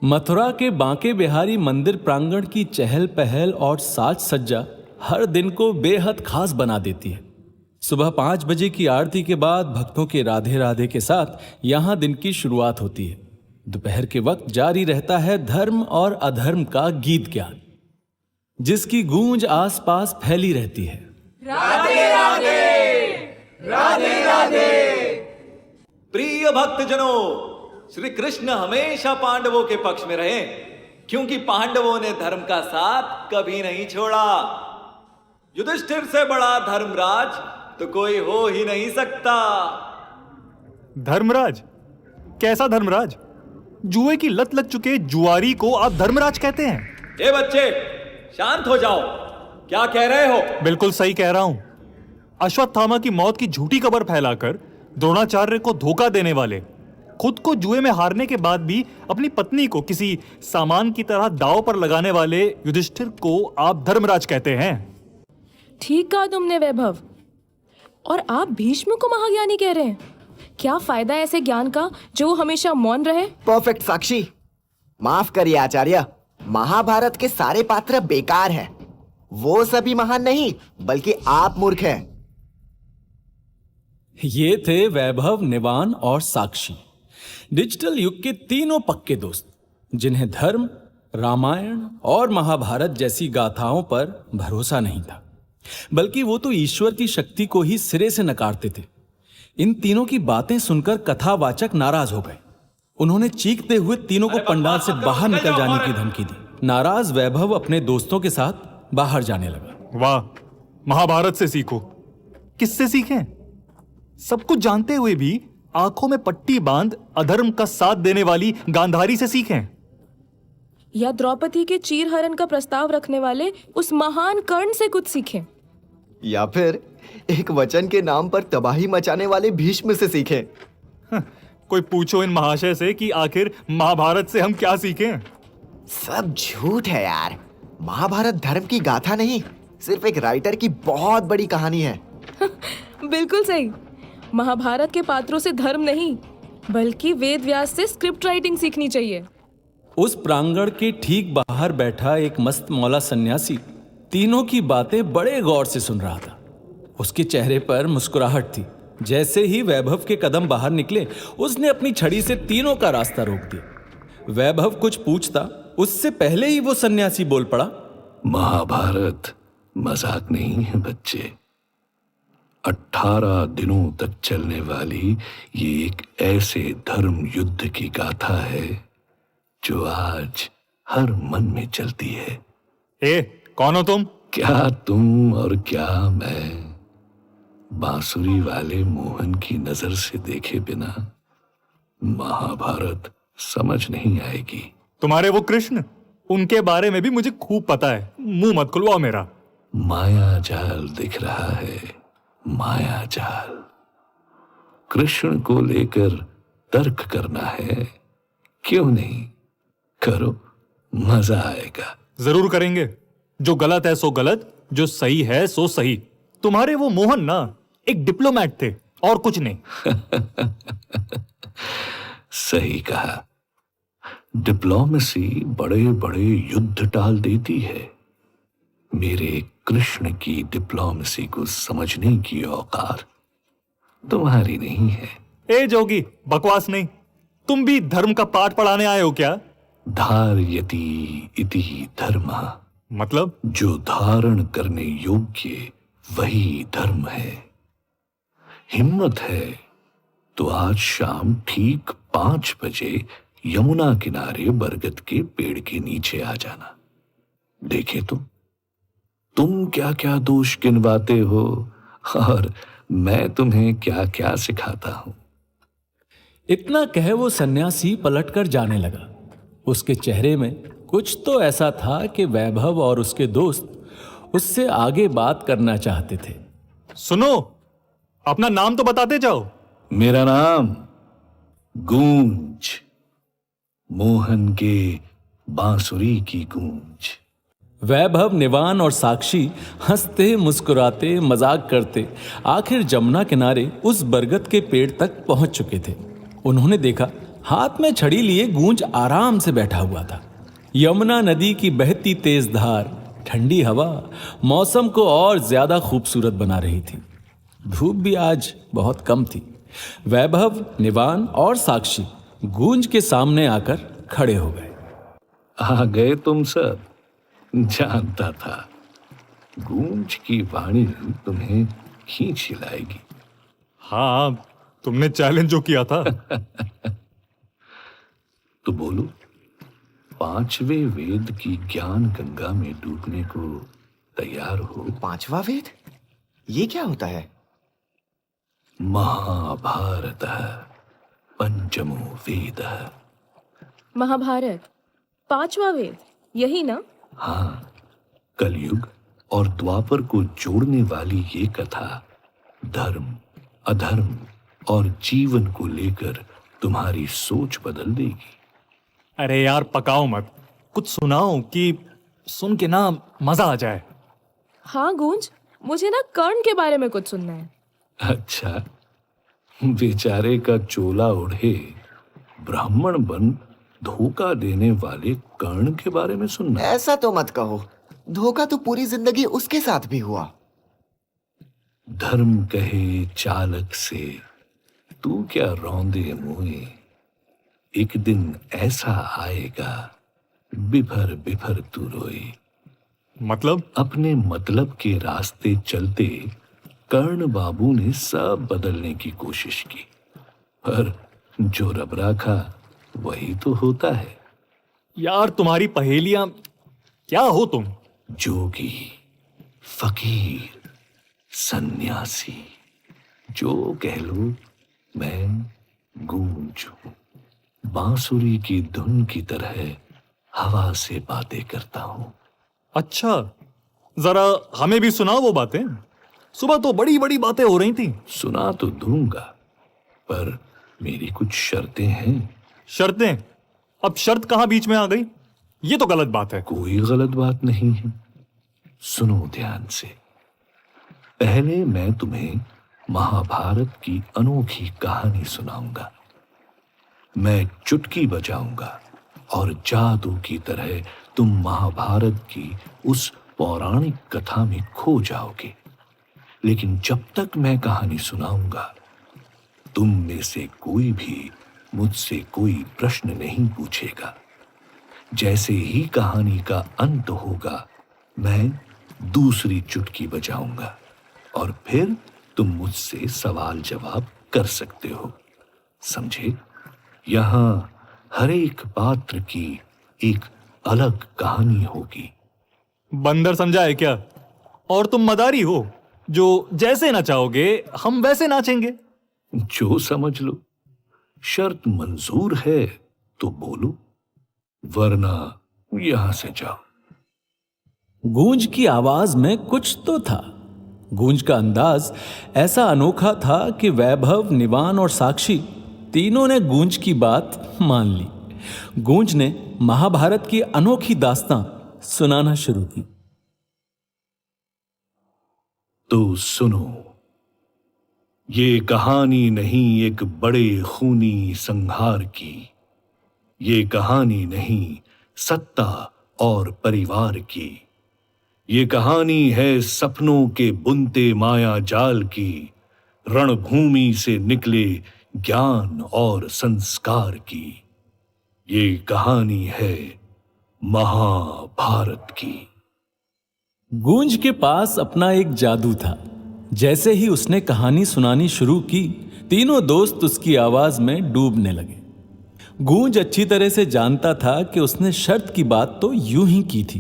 मथुरा के बांके बिहारी मंदिर प्रांगण की चहल पहल और साज सज्जा हर दिन को बेहद खास बना देती है। सुबह 5 बजे की आरती के बाद भक्तों के राधे राधे के साथ यहाँ दिन की शुरुआत होती है। दोपहर के वक्त जारी रहता है धर्म और अधर्म का गीत ज्ञान, जिसकी गूंज आसपास फैली रहती है। राधे राधे, राधे राधे। प्रिय भक्तजनों, श्री कृष्ण हमेशा पांडवों के पक्ष में रहे, क्योंकि पांडवों ने धर्म का साथ कभी नहीं छोड़ा। युधिष्ठिर से बड़ा धर्मराज तो कोई हो ही नहीं सकता। धर्मराज? कैसा धर्मराज? जुए की लत लग चुके जुआरी को आप धर्मराज कहते हैं? ए बच्चे, शांत हो जाओ। क्या कह रहे हो? बिल्कुल सही कह रहा हूं। अश्वत्थामा की मौत की झूठी खबर फैलाकर द्रोणाचार्य को धोखा देने वाले, खुद को जुए में हारने के बाद भी अपनी पत्नी को किसी सामान की तरह दांव पर लगाने वाले युधिष्ठिर को आप धर्मराज कहते हैं। ठीक कहा तुमने वैभव। और आप भीष्म को महाज्ञानी कह रहे हैं? क्या फायदा ऐसे ज्ञान का जो हमेशा मौन रहे? परफेक्ट साक्षी। माफ करिए आचार्य, महाभारत के सारे पात्र बेकार हैं। वो सभी महान नहीं, बल्कि आप मूर्ख हैं। ये थे वैभव, निवान और साक्षी, डिजिटल युग के तीनों पक्के दोस्त, जिन्हें धर्म, रामायण और महाभारत जैसी गाथाओं पर भरोसा नहीं था, बल्कि वो तो ईश्वर की शक्ति को ही सिरे से नकारते थे। इन तीनों की बातें सुनकर कथावाचक नाराज हो गए। उन्होंने चीखते हुए तीनों को पंडाल से बाहर निकल जाने की धमकी दी। नाराज वैभव अपने दोस्तों के साथ बाहर जाने लगा। वाह, महाभारत से सीखो। किससे सीखें? सब कुछ जानते हुए भी आंखों में पट्टी बांध अधर्म का साथ देने वाली गांधारी से सीखें, या द्रौपदी के चीरहरण का प्रस्ताव रखने वाले उस महान कर्ण से कुछ सीखें, या फिर एक वचन के नाम पर तबाही मचाने वाले भीष्म से सीखें। कोई पूछो इन महाशय से कि आखिर महाभारत से हम क्या सीखें। सब झूठ है यार। महाभारत धर्म की गाथा नहीं, सिर्फ एक राइटर की बहुत बड़ी कहानी है। बिल्कुल सही। महाभारत के पात्रों से धर्म नहीं, बल्कि वेद व्यास से स्क्रिप्ट राइटिंग सीखनी चाहिए। उस प्रांगण के ठीक बाहर बैठा एक मस्त मौला सन्यासी तीनों की बातें बड़े गौर से सुन रहा था। उसके चेहरे पर मुस्कुराहट थी। जैसे ही वैभव के कदम बाहर निकले, उसने अपनी छड़ी से तीनों का रास्ता रोक दिया। वैभव कुछ पूछता, उससे पहले ही वो सन्यासी बोल पड़ा। महाभारत मजाक नहीं है बच्चे। 18 दिनों तक चलने वाली ये एक ऐसे धर्म युद्ध की गाथा है जो आज हर मन में चलती है। ए, कौन हो तुम? क्या तुम और क्या मैं बांसुरी वाले मोहन की नजर से देखे बिना महाभारत समझ नहीं आएगी। तुम्हारे वो कृष्ण, उनके बारे में भी मुझे खूब पता है। मुंह मत खुलवाओ मेरा। माया जाल दिख रहा है, माया जाल। कृष्ण को लेकर तर्क करना है, क्यों नहीं? करो, मजा आएगा। जरूर करेंगे। जो गलत है सो गलत, जो सही है सो सही। तुम्हारे वो मोहन ना एक डिप्लोमैट थे और कुछ नहीं। सही कहा। डिप्लोमेसी बड़े बड़े युद्ध टाल देती है। मेरे कृष्ण की डिप्लोमेसी को समझने की औकात तुम्हारी नहीं है। ए जोगी, बकवास नहीं। तुम भी धर्म का पाठ पढ़ाने आए हो क्या? धार्यति इति धर्मः, मतलब जो धारण करने योग्य वही धर्म है। हिम्मत है तो आज शाम ठीक 5 बजे यमुना किनारे बरगद के पेड़ के नीचे आ जाना। देखे तुम क्या क्या दोष गिनवाते हो और मैं तुम्हें क्या क्या सिखाता हूं। इतना कह वो सन्यासी पलटकर जाने लगा। उसके चेहरे में कुछ तो ऐसा था कि वैभव और उसके दोस्त उससे आगे बात करना चाहते थे। सुनो, अपना नाम तो बताते जाओ। मेरा नाम गूंज, मोहन के बांसुरी की गूंज। वैभव, निवान और साक्षी हंसते मुस्कुराते मजाक करते आखिर जमुना किनारे उस बरगद के पेड़ तक पहुंच चुके थे। उन्होंने देखा हाथ में छड़ी लिए गूंज आराम से बैठा हुआ था। यमुना नदी की बहती तेज धार, ठंडी हवा मौसम को और ज्यादा खूबसूरत बना रही थी। धूप भी आज बहुत कम थी। वैभव, निवान और साक्षी गूंज के सामने आकर खड़े हो गए। आ गए तुम सब। जानता था गूंज की वाणी तुम्हें खींच लाएगी। हाँ, तुमने चैलेंज जो किया था। तो बोलो, पांचवें वेद की ज्ञान गंगा में डूबने को तैयार हो? पांचवा वेद? ये क्या होता है? महाभारत पंचमो वेद। महाभारत पांचवा वेद, यही ना? हाँ, कलयुग और द्वापर को जोड़ने वाली ये कथा धर्म, अधर्म और जीवन को लेकर तुम्हारी सोच बदल देगी। अरे यार, पकाओ मत, कुछ सुनाओ कि सुन के ना मजा आ जाए। हाँ गूंज, मुझे ना कर्ण के बारे में कुछ सुनना है। अच्छा, बेचारे का चोला ओढ़े ब्राह्मण बन धोखा देने वाले कर्ण के बारे में सुनना? ऐसा तो मत कहो, धोखा तो पूरी जिंदगी उसके साथ भी हुआ। धर्म कहे चालक से, तू क्या रौंदे मुए, एक दिन ऐसा आएगा बिभर बिभर तू रोए। मतलब? अपने मतलब के रास्ते चलते कर्ण बाबू ने सब बदलने की कोशिश की, पर जो रब रखा वही तो होता है। यार, तुम्हारी पहेलियां क्या हो तुम? जोगी, फकीर, सन्यासी, जो कह लो, मैं गूंज हूं। बांसुरी की धुन की तरह हवा से बातें करता हूं। अच्छा, जरा हमें भी सुनाओ वो बातें। सुबह तो बड़ी बड़ी बातें हो रही थी। सुना तो दूंगा, पर मेरी कुछ शर्तें हैं। शर्तें? अब शर्त कहां बीच में आ गई? ये तो गलत बात है। कोई गलत बात नहीं है, सुनो ध्यान से। पहले मैं तुम्हें महाभारत की अनोखी कहानी सुनाऊंगा। मैं चुटकी बजाऊंगा और जादू की तरह तुम महाभारत की उस पौराणिक कथा में खो जाओगे। लेकिन जब तक मैं कहानी सुनाऊंगा, तुम में से कोई भी मुझसे कोई प्रश्न नहीं पूछेगा। जैसे ही कहानी का अंत होगा, मैं दूसरी चुटकी बजाऊंगा और फिर तुम मुझसे सवाल जवाब कर सकते हो। समझे? यहां हर एक पात्र की एक अलग कहानी होगी। बंदर समझा है क्या? और तुम मदारी हो, जो जैसे नचाओगे हम वैसे नाचेंगे। जो समझ लो। शर्त मंजूर है तो बोलो, वरना यहां से जाओ। गूंज की आवाज में कुछ तो था। गूंज का अंदाज ऐसा अनोखा था कि वैभव, निवान और साक्षी तीनों ने गूंज की बात मान ली। गूंज ने महाभारत की अनोखी दास्तां सुनाना शुरू की। तो सुनो, ये कहानी नहीं एक बड़े खूनी संहार की, ये कहानी नहीं सत्ता और परिवार की, ये कहानी है सपनों के बुनते माया जाल की, रणभूमि से निकले ज्ञान और संस्कार की। ये कहानी है महाभारत की। गूंज के पास अपना एक जादू था। जैसे ही उसने कहानी सुनानी शुरू की, तीनों दोस्त उसकी आवाज में डूबने लगे। गूंज अच्छी तरह से जानता था कि उसने शर्त की बात तो यूं ही की थी।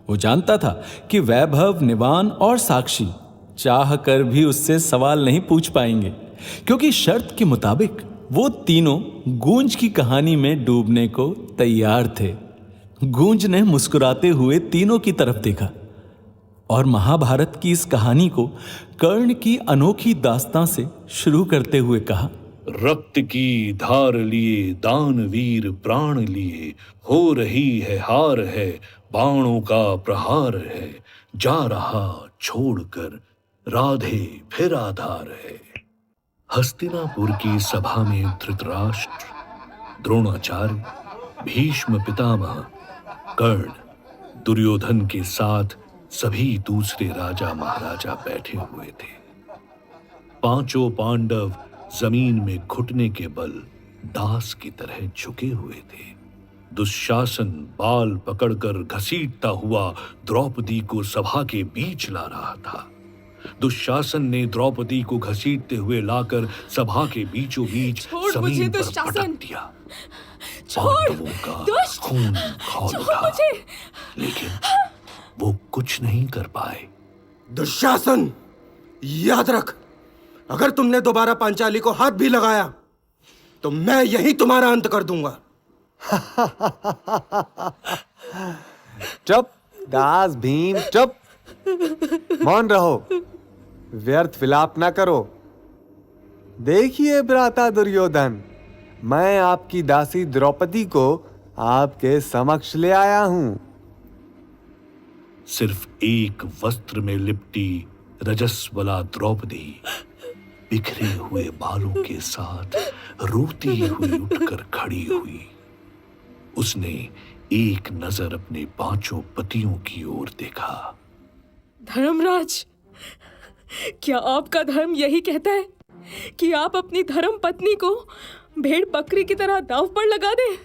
वो जानता था कि वैभव, निवान और साक्षी चाह कर भी उससे सवाल नहीं पूछ पाएंगे, क्योंकि शर्त के मुताबिक वो तीनों गूंज की कहानी में डूबने को तैयार थे। गूंज ने मुस्कुराते हुए तीनों की तरफ देखा और महाभारत की इस कहानी को कर्ण की अनोखी दास्तां से शुरू करते हुए कहा। रक्त की धार लिए दानवीर प्राण लिए, हो रही है हार है, बाणों का प्रहार है, जा रहा छोड़कर राधे फिर आधार है। हस्तिनापुर की सभा में धृतराष्ट्र द्रोणाचार्य, भीष्म पितामह, कर्ण, दुर्योधन के साथ सभी दूसरे राजा महाराजा बैठे हुए थे। पांचों पांडव जमीन में घुटने के बल दास की तरह झुके हुए थे। दुशासन बाल पकड़कर घसीटता हुआ द्रौपदी को सभा के बीच ला रहा था। दुशासन ने द्रौपदी को घसीटते हुए लाकर सभा के बीचों बीच छोड़ मुझे, जमीन पर दुशासन। पटक दिया। छोड़, पांडवों का दुष्ट। खून खौल छोड़ उठा, मुझे। लेकिन वो कुछ नहीं कर पाए। दुशासन, याद रख, अगर तुमने दोबारा पांचाली को हाथ भी लगाया तो मैं यही तुम्हारा अंत कर दूंगा। चुप दास भीम, चुप, मौन रहो, व्यर्थ विलाप ना करो। देखिए भ्राता दुर्योधन, मैं आपकी दासी द्रौपदी को आपके समक्ष ले आया हूं। सिर्फ एक वस्त्र में लिपटी रजस्वला द्रौपदी बिखरे हुए बालों के साथ रोती हुई उठकर खड़ी हुई। उसने एक नजर अपने पांचों पतियों की ओर देखा। धर्मराज, क्या आपका धर्म यही कहता है कि आप अपनी धर्म पत्नी को भेड़ बकरी की तरह दांव पर लगा दें?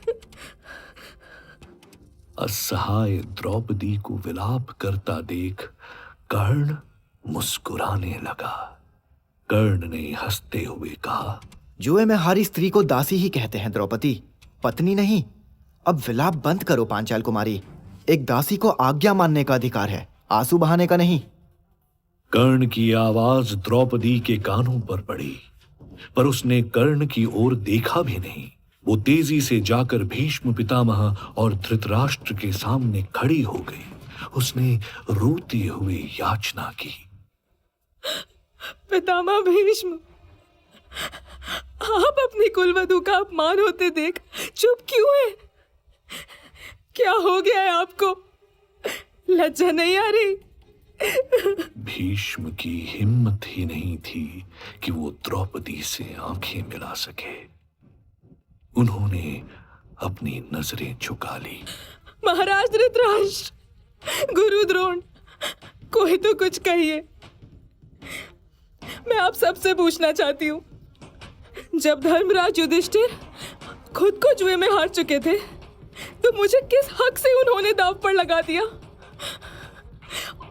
असहाय द्रौपदी को विलाप करता देख कर्ण मुस्कुराने लगा। कर्ण ने हंसते हुए कहा, जुए में हारी स्त्री को दासी ही कहते हैं द्रौपदी, पत्नी नहीं। अब विलाप बंद करो पांचाल कुमारी। एक दासी को आज्ञा मानने का अधिकार है, आंसू बहाने का नहीं। कर्ण की आवाज द्रौपदी के कानों पर पड़ी, पर उसने कर्ण की ओर देखा भी नहीं। वो तेजी से जाकर भीष्म पितामह और धृतराष्ट्र के सामने खड़ी हो गई। उसने रोती हुई याचना की, पितामह भीष्म, आप अपनी कुलवधू का अपमान होते देख चुप क्यों हैं? क्या हो गया है आपको? लज्जा नहीं आ रही? भीष्म की हिम्मत ही नहीं थी कि वो द्रौपदी से आंखें मिला सके। उन्होंने अपनी नजरें झुका ली। महाराज धृतराष्ट्र, गुरु द्रोण, कोई तो कुछ कहिए। मैं आप सबसे पूछना चाहती हूँ, जब धर्मराज युधिष्ठिर खुद को जुए में हार चुके थे तो मुझे किस हक से उन्होंने दांव पर लगा दिया?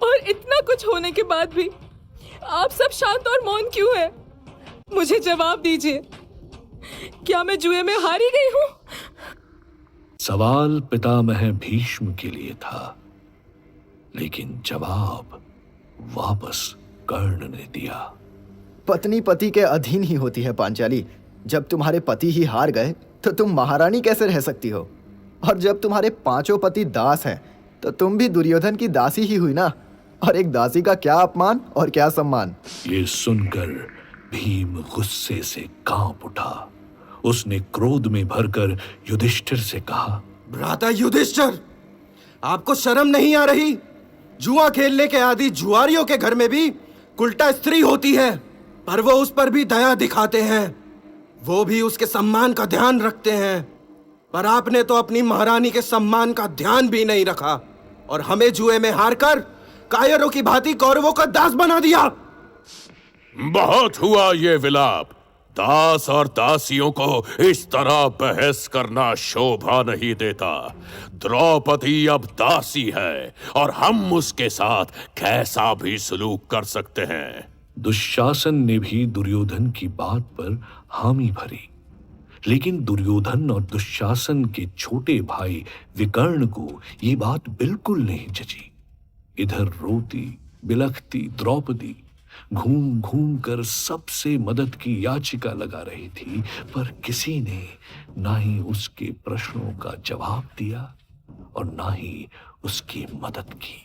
और इतना कुछ होने के बाद भी आप सब शांत और मौन क्यों हैं? मुझे जवाब दीजिए, क्या मैं जुए में हारी गई हूँ? सवाल पितामह भीष्म के लिए था, लेकिन जवाब वापस कर्ण ने दिया। पत्नी पति के अधीन ही होती है पांचाली। जब तुम्हारे पति ही हार गए तो तुम महारानी कैसे रह सकती हो? और जब तुम्हारे पांचों पति दास हैं तो तुम भी दुर्योधन की दासी ही हुई ना। और एक दासी का क्या अपमान और क्या सम्मान। ये सुनकर भीम गुस्से से कांप उठा। उसने क्रोध में भरकर युधिष्ठिर से कहा, भ्राता युधिष्ठिर, आपको शर्म नहीं आ रही? जुआ खेलने के आदि जुआरियों के घर में भी कुलटा स्त्री होती है, पर वो उस पर भी दया दिखाते हैं। वो भी उसके सम्मान का ध्यान रखते हैं, पर आपने तो अपनी महारानी के सम्मान का ध्यान भी नहीं रखा और हमें जुए में हारकर कायरों की भांति कौरवों का दास बना दिया। बहुत हुआ ये विलाप। दास और दासियों को इस तरह बहस करना शोभा नहीं देता। द्रौपदी अब दासी है और हम उसके साथ कैसा भी सलूक कर सकते हैं। दुशासन ने भी दुर्योधन की बात पर हामी भरी, लेकिन दुर्योधन और दुशासन के छोटे भाई विकर्ण को ये बात बिल्कुल नहीं जची। इधर रोती बिलखती द्रौपदी घूम घूम कर सबसे मदद की याचिका लगा रही थी, पर किसी ने ना ही उसके प्रश्नों का जवाब दिया और ना ही उसकी मदद की।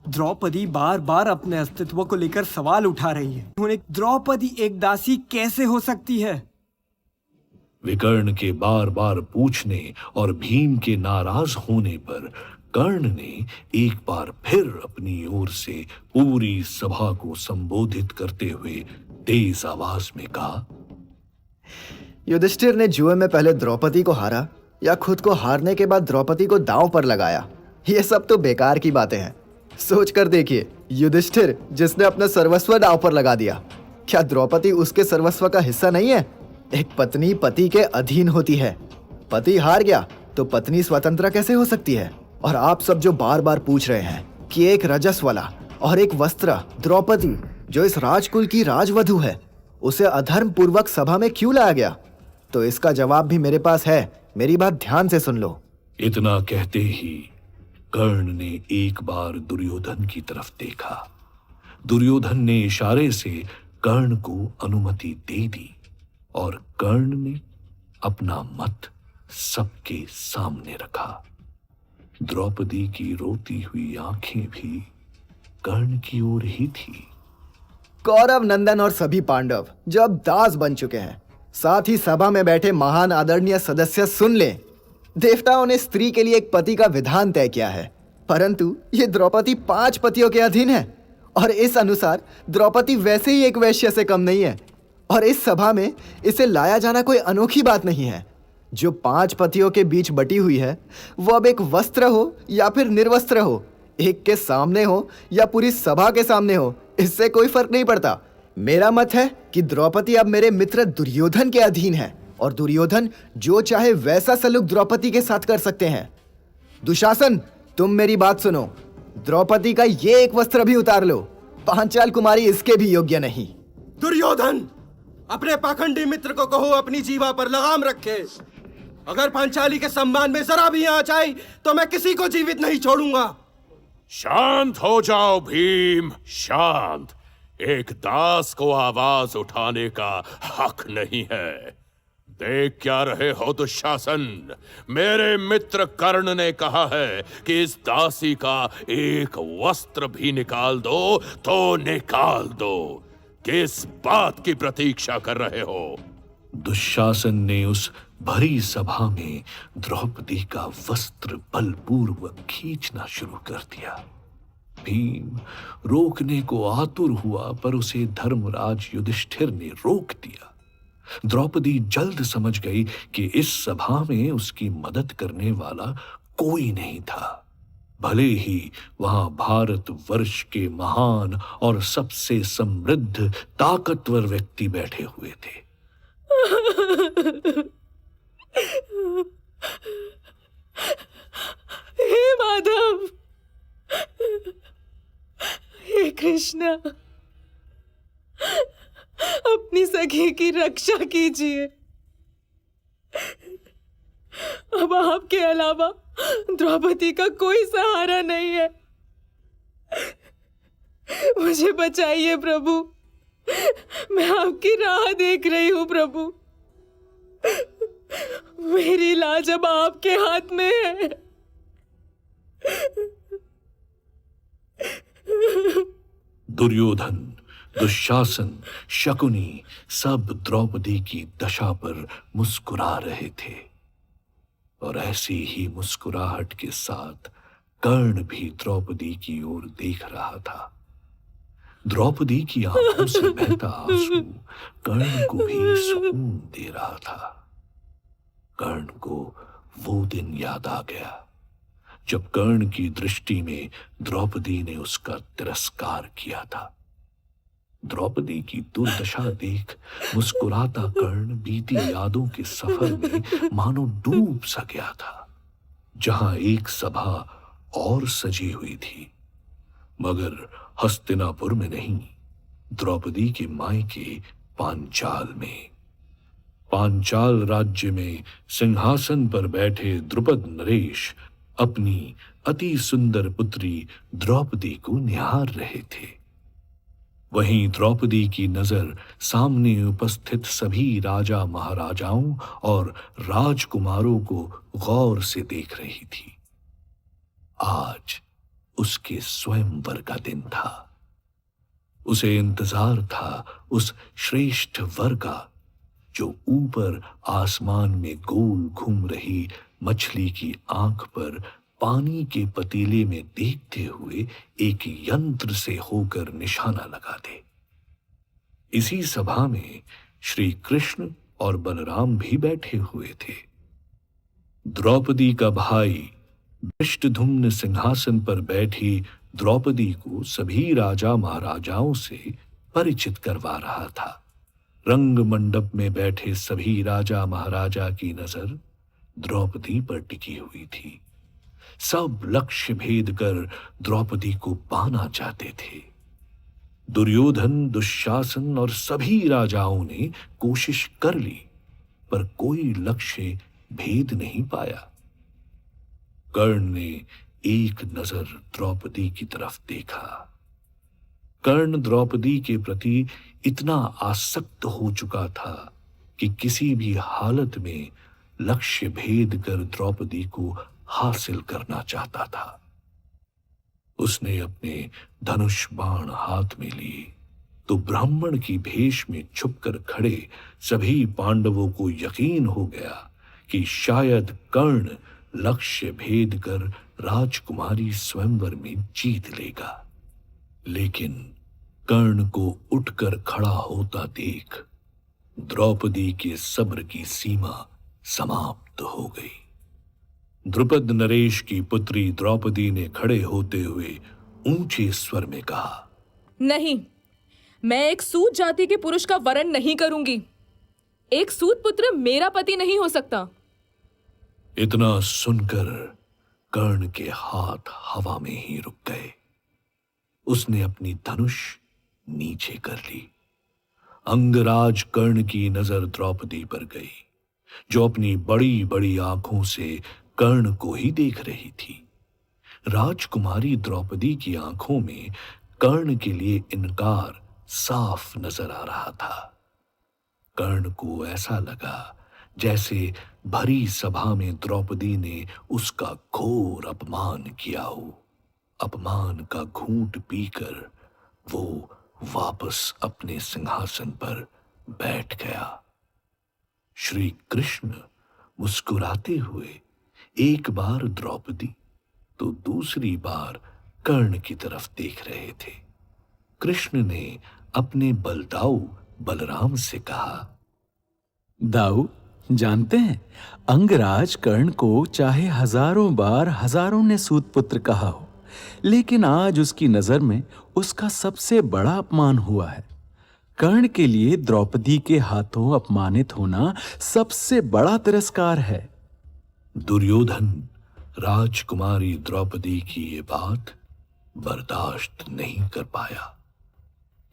द्रौपदी बार बार अपने अस्तित्व को लेकर सवाल उठा रही है। उन्हें द्रौपदी एक दासी कैसे हो सकती है? विकर्ण के बार बार पूछने और भीम के नाराज होने पर कर्ण ने एक बार फिर अपनी ओर से पूरी सभा को संबोधित करते हुए तेज आवाज में कहा, युधिष्ठिर ने जुए में पहले द्रौपदी को हारा या खुद को हारने के बाद द्रौपदी को दांव पर लगाया? ये सब तो बेकार की बातें हैं। सोच कर देखिए, युधिष्ठिर जिसने अपना सर्वस्व दांव पर लगा दिया, क्या द्रौपदी उसके सर्वस्व का हिस्सा नहीं है? एक पत्नी पति के अधीन होती है। पति हार गया तो पत्नी स्वतंत्र कैसे हो सकती है? और आप सब जो बार बार पूछ रहे हैं कि एक रजस्वला और एक वस्त्र द्रौपदी जो इस राजकुल की राजवधु है, उसे अधर्म पूर्वक सभा में क्यों लाया गया, तो इसका जवाब भी मेरे पास है। मेरी बात ध्यान से सुन लो। इतना कहते ही कर्ण ने एक बार दुर्योधन की तरफ देखा। दुर्योधन ने इशारे से कर्ण को अनुमति दे दी और कर्ण ने अपना मत सबके सामने रखा। द्रौपदी की रोती हुई आंखें भी कर्ण की ओर ही थी। कौरव नंदन और सभी पांडव जो अब दास बन चुके हैं, साथ ही सभा में बैठे महान आदरणीय सदस्य सुन ले। देवताओं ने स्त्री के लिए एक पति का विधान तय किया है, परंतु ये द्रौपदी 5 पतियों के अधीन है और इस अनुसार द्रौपदी वैसे ही एक वैश्य से कम नहीं है। और इस सभा में इसे लाया जाना कोई अनोखी बात नहीं है। जो 5 पतियों के बीच बटी हुई है, वो अब एक वस्त्र हो या फिर निर्वस्त्र हो, एक के सामने हो या पूरी सभा के सामने हो, इससे कोई फर्क नहीं पड़ता। मेरा मत है कि द्रौपदी अब मेरे मित्र दुर्योधन के अधीन है और दुर्योधन जो चाहे वैसा सलूक द्रौपदी के साथ कर सकते हैं। दुशासन, तुम मेरी बात सुनो। द्रौपदी का ये एक वस्त्र भी उतार लो। पांचाल कुमारी इसके भी योग्य नहीं। दुर्योधन, अपने पाखंडी मित्र को कहो अपनी जीवा पर लगाम रखे। अगर पांचाली के सम्मान में जरा भी आंच आई तो मैं किसी को जीवित नहीं छोड़ूंगा। शांत हो जाओ भीम, शांत। एक दास को आवाज उठाने का हक नहीं है। देख क्या रहे हो दुशासन? मेरे मित्र कर्ण ने कहा है कि इस दासी का एक वस्त्र भी निकाल दो तो निकाल दो। किस बात की प्रतीक्षा कर रहे हो? दुशासन ने उस भरी सभा में द्रौपदी का वस्त्र बलपूर्वक खींचना शुरू कर दिया। भीम रोकने को आतुर हुआ, पर उसे धर्मराज युधिष्ठिर ने रोक दिया। द्रौपदी जल्द समझ गई कि इस सभा में उसकी मदद करने वाला कोई नहीं था, भले ही वहां भारतवर्ष के महान और सबसे समृद्ध ताकतवर व्यक्ति बैठे हुए थे। हे माधव, हे कृष्णा, अपनी सखी की रक्षा कीजिए। अब आपके अलावा द्रौपदी का कोई सहारा नहीं है। मुझे बचाइए प्रभु, मैं आपकी राह देख रही हूं प्रभु। मेरी लाज अब आपके हाथ में है। दुर्योधन, दुशासन, शकुनी सब द्रौपदी की दशा पर मुस्कुरा रहे थे और ऐसी ही मुस्कुराहट के साथ कर्ण भी द्रौपदी की ओर देख रहा था। द्रौपदी की आंखों से बहता आंसू कर्ण को भी सुकून दे रहा था। कर्ण को वो दिन याद आ गया जब कर्ण की दृष्टि में द्रौपदी ने उसका तिरस्कार किया था। द्रौपदी की दुर्दशा देख मुस्कुराता कर्ण बीती यादों के सफर में मानो डूब सा गया था, जहां एक सभा और सजी हुई थी, मगर हस्तिनापुर में नहीं, द्रौपदी के मायके पांचाल में। पांचाल राज्य में सिंहासन पर बैठे द्रुपद नरेश अपनी अति सुंदर पुत्री द्रौपदी को निहार रहे थे। वहीं द्रौपदी की नजर सामने उपस्थित सभी राजा महाराजाओं और राजकुमारों को गौर से देख रही थी। आज उसके स्वयंवर का दिन था। उसे इंतजार था उस श्रेष्ठ वर का जो ऊपर आसमान में गोल घूम रही मछली की आंख पर पानी के पतीले में देखते हुए एक यंत्र से होकर निशाना लगा दे। इसी सभा में श्री कृष्ण और बलराम भी बैठे हुए थे। द्रौपदी का भाई धृष्टद्युम्न सिंहासन पर बैठी द्रौपदी को सभी राजा महाराजाओं से परिचित करवा रहा था। रंग मंडप में बैठे सभी राजा महाराजा की नजर द्रौपदी पर टिकी हुई थी। सब लक्ष्य भेद कर द्रौपदी को पाना चाहते थे। दुर्योधन, दुशासन और सभी राजाओं ने कोशिश कर ली, पर कोई लक्ष्य भेद नहीं पाया। कर्ण ने एक नजर द्रौपदी की तरफ देखा। कर्ण द्रौपदी के प्रति इतना आसक्त हो चुका था कि किसी भी हालत में लक्ष्य भेद कर द्रौपदी को हासिल करना चाहता था। उसने अपने धनुष बाण हाथ में लिए तो ब्राह्मण की भेष में छुपकर खड़े सभी पांडवों को यकीन हो गया कि शायद कर्ण लक्ष्य भेद कर राजकुमारी स्वयंवर में जीत लेगा। लेकिन कर्ण को उठकर खड़ा होता देख द्रौपदी के सब्र की सीमा समाप्त हो गई। द्रुपद नरेश की पुत्री द्रौपदी ने खड़े होते हुए ऊंचे स्वर में कहा, नहीं, मैं एक सूत जाति के पुरुष का वरण नहीं करूंगी। एक सूत पुत्र मेरा पति नहीं हो सकता। इतना सुनकर कर्ण के हाथ हवा में ही रुक गए। उसने अपनी धनुष नीचे कर ली। अंगराज कर्ण की नजर द्रौपदी पर गई, जो अपनी बड़ी बड़ी आंखों से कर्ण को ही देख रही थी। राजकुमारी द्रौपदी की आंखों में कर्ण के लिए इनकार साफ नजर आ रहा था। कर्ण को ऐसा लगा जैसे भरी सभा में द्रौपदी ने उसका घोर अपमान किया हो। अपमान का घूंट पीकर वो वापस अपने सिंहासन पर बैठ गया। श्री कृष्ण मुस्कुराते हुए एक बार द्रौपदी तो दूसरी बार कर्ण की तरफ देख रहे थे। कृष्ण ने अपने बलदाऊ बलराम से कहा, दाऊ, जानते हैं, अंगराज कर्ण को चाहे हजारों बार हजारों ने सूत पुत्र कहा हो, लेकिन आज उसकी नजर में उसका सबसे बड़ा अपमान हुआ है। कर्ण के लिए द्रौपदी के हाथों अपमानित होना सबसे बड़ा तिरस्कार है। दुर्योधन राजकुमारी द्रौपदी की ये बात बर्दाश्त नहीं कर पाया।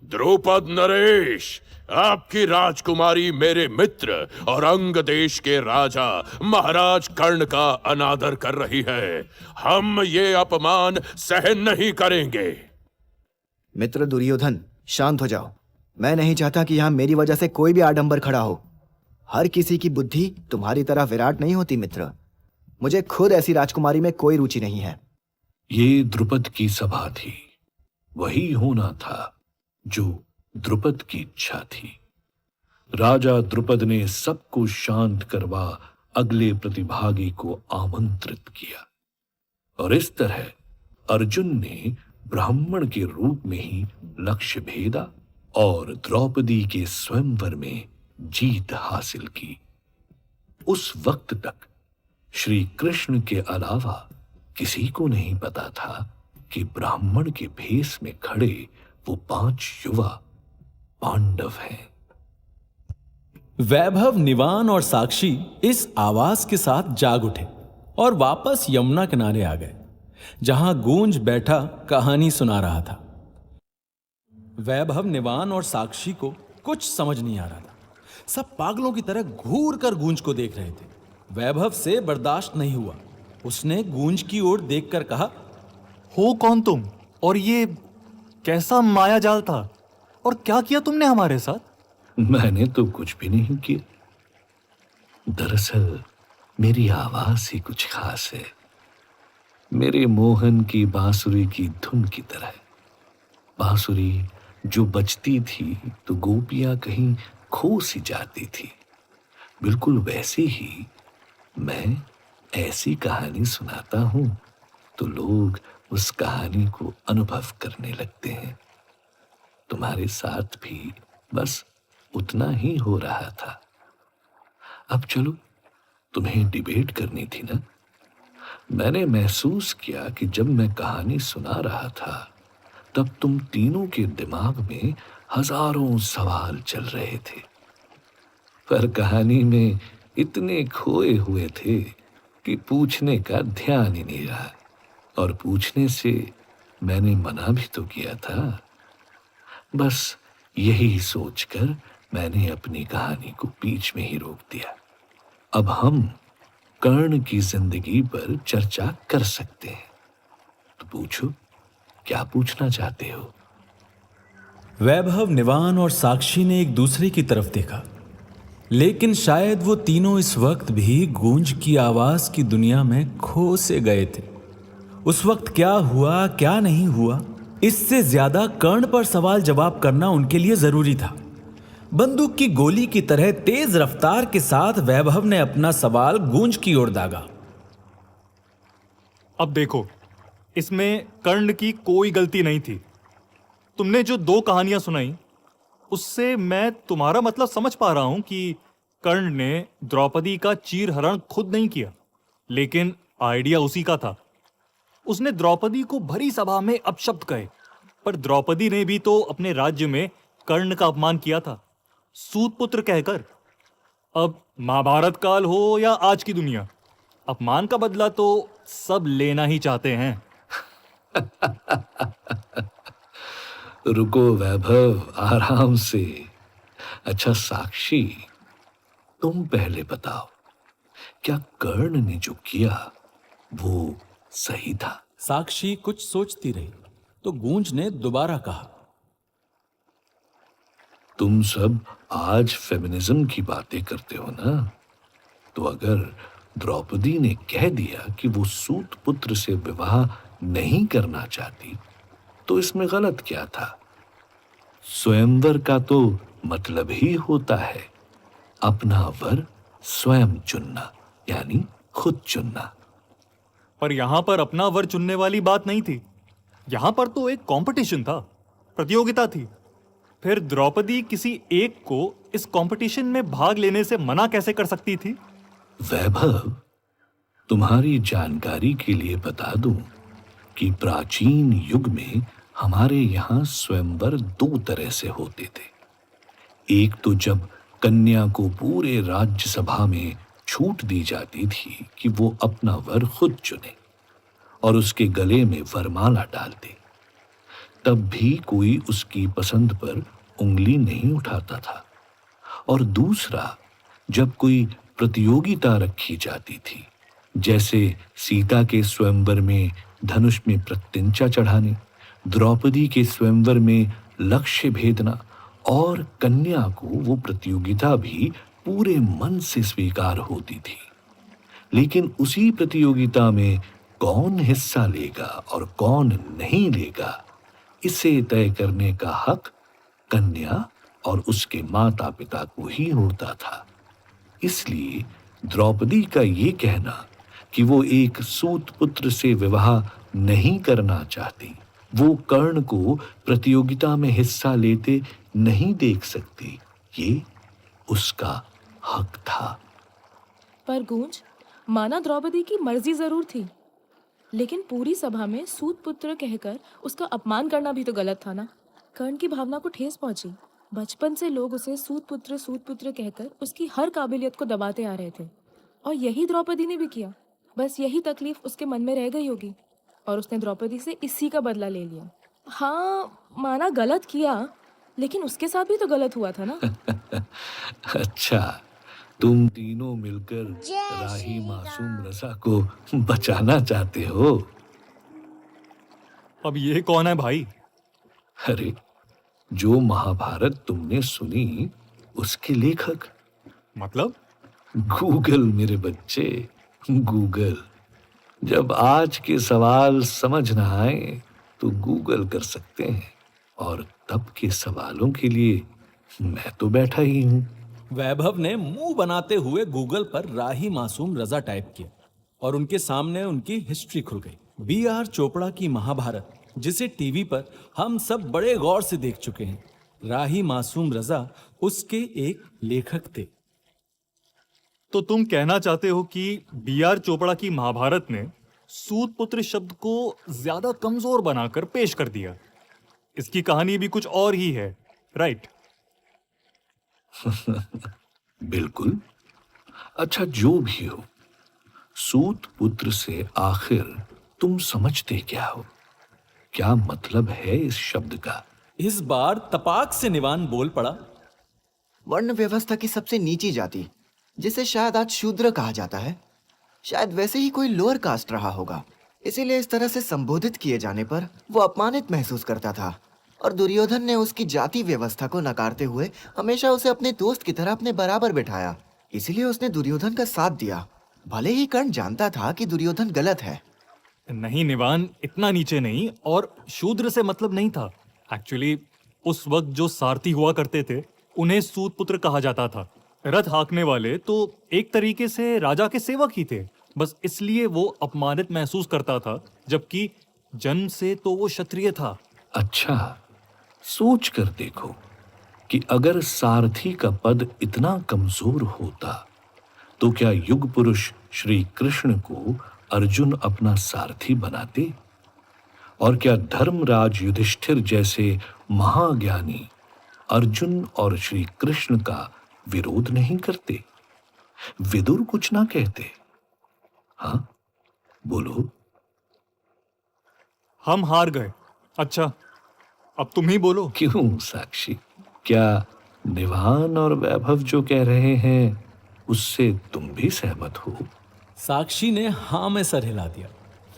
द्रुपद नरेश, आपकी राजकुमारी मेरे मित्र और अंग देश के राजा महाराज कर्ण का अनादर कर रही है। हम ये अपमान सहन नहीं करेंगे। मित्र दुर्योधन, शांत हो जाओ। मैं नहीं चाहता कि यहां मेरी वजह से कोई भी आडंबर खड़ा हो। हर किसी की बुद्धि तुम्हारी तरह विराट नहीं होती मित्र। मुझे खुद ऐसी राजकुमारी में कोई रुचि नहीं है। ये द्रुपद की सभा थी, वही होना था जो द्रुपद की इच्छा थी। राजा द्रुपद ने सबको शांत करवा अगले प्रतिभागी को आमंत्रित किया और इस तरह अर्जुन ने ब्राह्मण के रूप में ही लक्ष्य भेदा और द्रौपदी के स्वयंवर में जीत हासिल की। उस वक्त तक श्री कृष्ण के अलावा किसी को नहीं पता था कि ब्राह्मण के भेष में खड़े वो 5 युवा पांडव हैं। वैभव, निवान और साक्षी इस आवाज के साथ जाग उठे और वापस यमुना किनारे आ गए, जहां गूंज बैठा कहानी सुना रहा था। वैभव, निवान और साक्षी को कुछ समझ नहीं आ रहा था। सब पागलों की तरह घूर कर गूंज को देख रहे थे। वैभव से बर्दाश्त नहीं हुआ। उसने गूंज की ओर देखकर कहा, हो कौन तुम, और ये कैसा माया जाल था, और क्या किया तुमने हमारे साथ? मैंने तो कुछ भी नहीं किया। दरअसल मेरी आवाज ही कुछ खास है, मेरे मोहन की बांसुरी की धुन की तरह। बांसुरी जो बजती थी तो गोपियां कहीं खो सी जाती थी। बिल्कुल वैसे ही मैं ऐसी कहानी सुनाता हूं तो लोग उस कहानी को अनुभव करने लगते हैं। तुम्हारे साथ भी बस उतना ही हो रहा था। अब चलो, तुम्हें डिबेट करनी थी ना। मैंने महसूस किया कि जब मैं कहानी सुना रहा था तब तुम तीनों के दिमाग में हजारों सवाल चल रहे थे, पर कहानी में इतने खोए हुए थे कि पूछने का ध्यान ही नहीं रहा, और पूछने से मैंने मना भी तो किया था। बस यही सोचकर मैंने अपनी कहानी को बीच में ही रोक दिया। अब हम कर्ण की जिंदगी पर चर्चा कर सकते हैं, तो पूछो, क्या पूछना चाहते हो? वैभव, निवान और साक्षी ने एक दूसरे की तरफ देखा, लेकिन शायद वो तीनों इस वक्त भी गूंज की आवाज की दुनिया में खो से गए थे। उस वक्त क्या हुआ, क्या नहीं हुआ, इससे ज्यादा कर्ण पर सवाल जवाब करना उनके लिए जरूरी था। बंदूक की गोली की तरह तेज रफ्तार के साथ वैभव ने अपना सवाल गूंज की ओर दागा। अब देखो, इसमें कर्ण की कोई गलती नहीं थी। तुमने जो दो कहानियां सुनाई उससे मैं तुम्हारा मतलब समझ पा रहा हूं कि कर्ण ने द्रौपदी का चीरहरण खुद नहीं किया, लेकिन आइडिया उसी का था। उसने द्रौपदी को भरी सभा में अपशब्द कहे, पर द्रौपदी ने भी तो अपने राज्य में कर्ण का अपमान किया था, सूतपुत्र कहकर। अब महाभारत काल हो या आज की दुनिया, अपमान का बदला तो सब लेना ही चाहते हैं। रुको वैभव, आराम से। अच्छा साक्षी, तुम पहले बताओ, क्या कर्ण ने जो किया वो सही था? साक्षी कुछ सोचती रही तो गूंज ने दोबारा कहा, तुम सब आज फेमिनिज्म की बातें करते हो ना, तो अगर द्रौपदी ने कह दिया कि वो सूत पुत्र से विवाह नहीं करना चाहती, तो इसमें गलत क्या था? स्वयंवर का तो मतलब ही होता है अपना वर स्वयं चुनना, यानी खुद चुनना। पर यहां पर अपना वर चुनने वाली बात नहीं थी। यहां पर तो एक कंपटीशन था, प्रतियोगिता थी। फिर द्रौपदी किसी एक को इस कंपटीशन में भाग लेने से मना कैसे कर सकती थी? वैभव, तुम्हारी जानकारी के लिए बता दूं कि प्राचीन युग में हमारे यहाँ स्वयंवर दो तरह से होते थे। एक तो जब कन्या को पूरे राज्यसभा में छूट दी जाती थी कि वो अपना वर खुद चुने और उसके गले में वरमाला डाल दे, तब भी कोई उसकी पसंद पर उंगली नहीं उठाता था। और दूसरा, जब कोई प्रतियोगिता रखी जाती थी, जैसे सीता के स्वयंवर में धनुष में प्रत्यंचा चढ़ाने, द्रौपदी के स्वयंवर में लक्ष्य भेदना, और कन्या को वो प्रतियोगिता भी पूरे मन से स्वीकार होती थी। लेकिन उसी प्रतियोगिता में कौन हिस्सा लेगा और कौन नहीं लेगा, इसे तय करने का हक कन्या और उसके माता पिता को ही होता था। इसलिए द्रौपदी का ये कहना कि वो एक सूत पुत्र से विवाह नहीं करना चाहती, वो कर्ण को प्रतियोगिता में हिस्सा लेते नहीं देख सकती, ये उसका हक था। पर गूंज, माना द्रौपदी की मर्जी जरूर थी, लेकिन पूरी सभा में सूत पुत्र कहकर उसका अपमान करना भी तो गलत था ना। कर्ण की भावना को ठेस पहुंची। बचपन से लोग उसे सूत पुत्र कहकर उसकी हर काबिलियत को दबाते आ रहे थे, और यही द्रौपदी ने भी किया। बस यही तकलीफ उसके मन में रह गई होगी और उसने द्रौपदी से इसी का बदला ले लिया। हाँ, माना गलत किया, लेकिन उसके साथ भी तो गलत हुआ था ना। अच्छा, तुम तीनों मिलकर राही मासूम रसा को बचाना चाहते हो? अब ये कौन है भाई? अरे, जो महाभारत तुमने सुनी उसके लेखक। मतलब? गूगल मेरे बच्चे, गूगल। जब आज के सवाल समझ ना आए तो गूगल कर सकते हैं, और तब के सवालों के लिए मैं तो बैठा ही हूं। वैभव ने मुंह बनाते हुए गूगल पर राही मासूम रजा टाइप किया और उनके सामने उनकी हिस्ट्री खुल गई। B.R. चोपड़ा की महाभारत, जिसे टीवी पर हम सब बड़े गौर से देख चुके हैं। राही मासूम रजा उसके एक लेखक थे। तो तुम कहना चाहते हो कि B.R. चोपड़ा की महाभारत ने सूत पुत्र शब्द को ज्यादा कमजोर बनाकर पेश कर दिया। इसकी कहानी भी कुछ और ही है, राइट? बिल्कुल। अच्छा, जो भी हो, सूत पुत्र से आखिर तुम समझते क्या हो? क्या मतलब है इस शब्द का? इस बार तपाक से निवान बोल पड़ा। वर्ण व्यवस्था की सबसे नीची जाति, जिसे शायद आज शूद्र कहा जाता है, शायद वैसे ही कोई लोअर कास्ट रहा होगा। इसीलिए इस तरह से संबोधित किए जाने पर वो अपमानित महसूस करता था, और दुर्योधन ने उसकी जाति व्यवस्था को नकारते हुए हमेशा उसे अपने दोस्त की तरह अपने बराबर बिठाया। इसीलिए उसने दुर्योधन का साथ दिया, भले ही कर्ण जानता था कि दुर्योधन गलत है। नहीं निवान, इतना नीचे नहीं, और शूद्र से मतलब नहीं था। एक्चुअली उस वक्त जो सारथी हुआ करते थे उन्हें सूत पुत्र कहा जाता था। रथ हाँकने वाले तो एक तरीके से राजा के सेवक ही थे, बस इसलिए वो अपमानित महसूस करता था, जबकि जन्म से तो वो क्षत्रिय था। अच्छा, सोच कर देखो कि अगर सारथी का पद इतना कमजोर होता तो क्या युग पुरुष श्री कृष्ण को अर्जुन अपना सारथी बनाते? और क्या धर्मराज युधिष्ठिर जैसे महाज्ञानी अर्जुन और श्री कृष्ण का विरोध नहीं करते? विदुर कुछ ना कहते? हाँ, बोलो। हम हार गए। अच्छा, अब तुम ही बोलो। क्यों साक्षी, क्या निवान और वैभव जो कह रहे हैं उससे तुम भी सहमत हो? साक्षी ने हाँ में सर हिला दिया।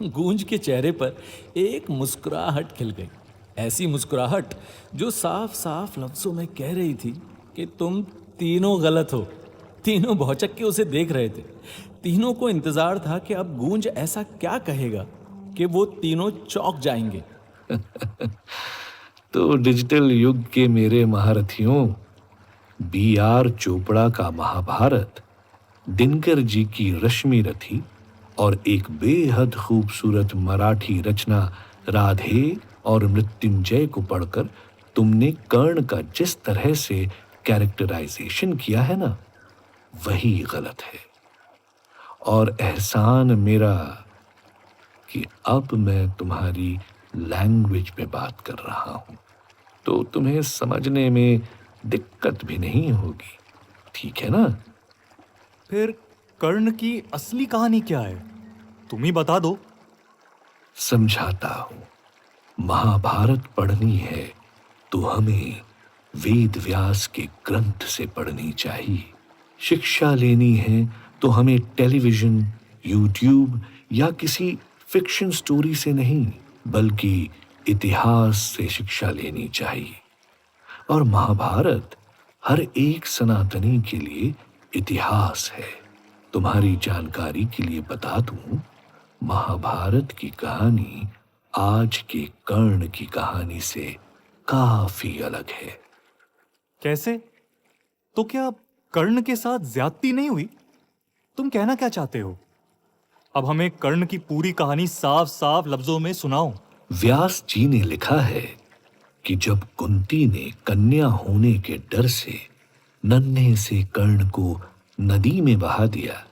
गूंज के चेहरे पर एक मुस्कुराहट खिल गई, ऐसी मुस्कुराहट जो साफ साफ लफ्जों में कह रही थी कि तुम तीनों गलत हो। तीनों भौचक के उसे देख रहे थे। तीनों को इंतजार था कि अब गूंज ऐसा क्या कहेगा कि वो तीनों चौंक जाएंगे। तो डिजिटल युग के मेरे महारथियों, B.R. चोपड़ा का महाभारत दिनकर जी की रश्मि रथी और एक बेहद खूबसूरत मराठी रचना राधे और मृत्युंजय को पढ़कर तुमने कर्ण का जिस तरह से कैरेक्टराइजेशन किया है ना, वही गलत है। और एहसान मेरा कि अब मैं तुम्हारी लैंग्वेज में बात कर रहा हूं, तो तुम्हें समझने में दिक्कत भी नहीं होगी, ठीक है ना? फिर कर्ण की असली कहानी क्या है, तुम ही बता दो। समझाता हूं। महाभारत पढ़नी है तो हमें वेद व्यास के ग्रंथ से पढ़नी चाहिए। शिक्षा लेनी है तो हमें टेलीविजन, यूट्यूब या किसी फिक्शन स्टोरी से नहीं, बल्कि इतिहास से शिक्षा लेनी चाहिए। और महाभारत हर एक सनातनी के लिए इतिहास है। तुम्हारी जानकारी के लिए बता दूं, महाभारत की कहानी आज के कर्ण की कहानी से काफी अलग है। कैसे? तो क्या कर्ण के साथ ज्यादती नहीं हुई? तुम कहना क्या चाहते हो? अब हमें कर्ण की पूरी कहानी साफ साफ लफ्जों में सुनाओ। व्यास जी ने लिखा है कि जब कुंती ने कन्या होने के डर से नन्हे से कर्ण को नदी में बहा दिया,